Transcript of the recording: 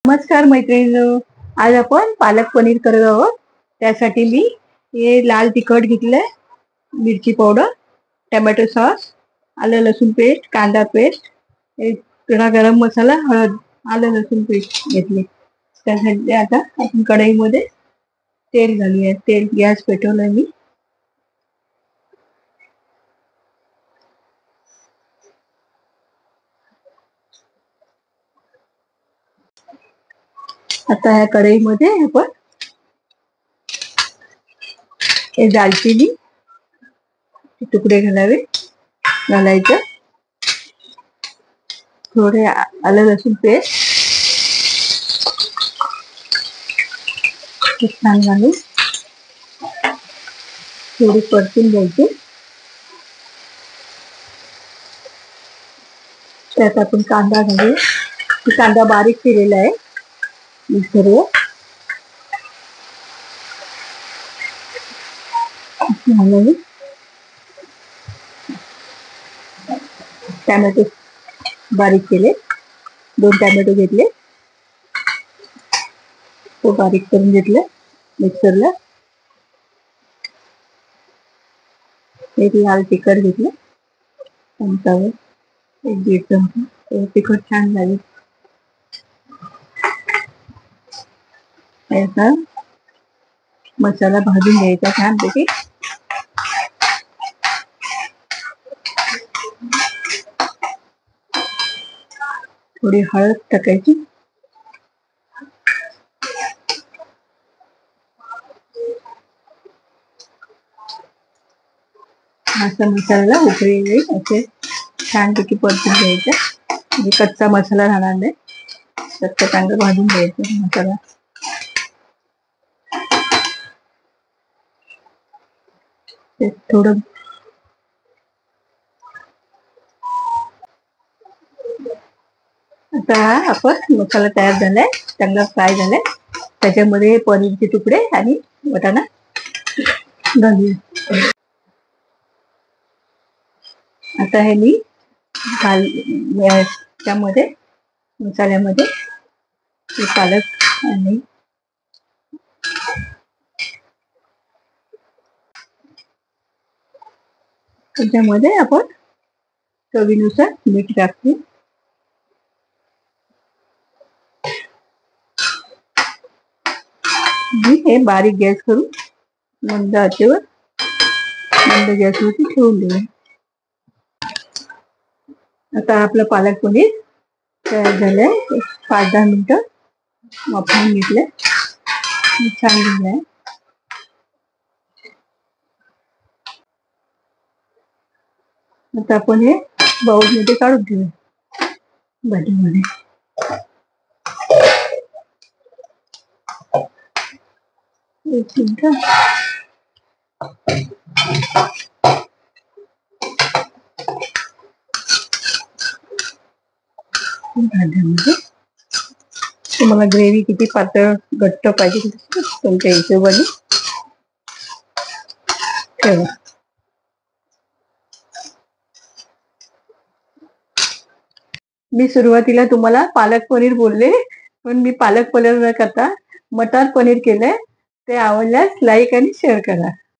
नमस्कार मैत्रिणींनो, आज आपण पालक पनीर करत आहोत. त्यासाठी मी हे लाल तिखट घेतलंय, मिरची पावडर, टोमॅटो सॉस, आलं लसूण पेस्ट, कांदा पेस्ट, थोडा गरम मसाला, हळद, आलं लसूण पेस्ट घेतली. त्यासाठी आता आपण कढईमध्ये तेल घालूया. तेल गॅस पेटवलंय मी. आता ह्या कढईमध्ये आपण हे दालचिनी तुकडे घालायचं, थोडे आलं लसूण पेस्ट छान घालून थोडी परतून घ्यायची. त्यात आपण कांदा घालू. कांदा बारीक केलेला आहे मिक्सरवर. टोमॅटो बारीक केले, 2 टोमॅटो घेतले, तो बारीक करून घेतलं मिक्सरला. एक लाल तिखट घेतलं चमचावर, 1-1.5 चमचा तिखट छान लागेल. याचा मसाला भाजून घ्यायचा छानपैकी. थोडी हळद टाकायची. असा मसाला उकळी येईल असे छानपैकी परतून घ्यायचा, म्हणजे कच्चा मसाला राहणार नाही. कच्चा चांगलं भाजून घ्यायचा मसाला. थोडं आता आपण मसाला तयार झालाय, चांगला फ्राय झालाय. त्याच्यामध्ये पनीरचे तुकडे आणि वाटाणा घालूया. आता हे मी त्यामध्ये मसाल्यामध्ये पालक आणि त्याच्यामध्ये आपण चवीनुसार मीठ टाकतो. हे बारीक गॅस करून मंद गॅसवरती ठेवून देऊ. आता आपलं पालक पनीर तयार झालंय. 5-10 मिनिटं वाफवून घेतलंय, छान झालंय. आता आपण हे बाउल मध्ये काढून ठेवूया, भाजीमध्ये. एक मिनिट. भाज्यामध्ये तुम्हाला ग्रेव्ही किती पातळ घट्ट पाहिजे तुमच्या हिशोबाने ठेवा. मी सुरुवातीला तुम्हाला पालक पनीर बोलले, पण मी पालक पनीर न करता मटार पनीर केलंय. ते आवडल्यास लाईक आणि शेअर करा.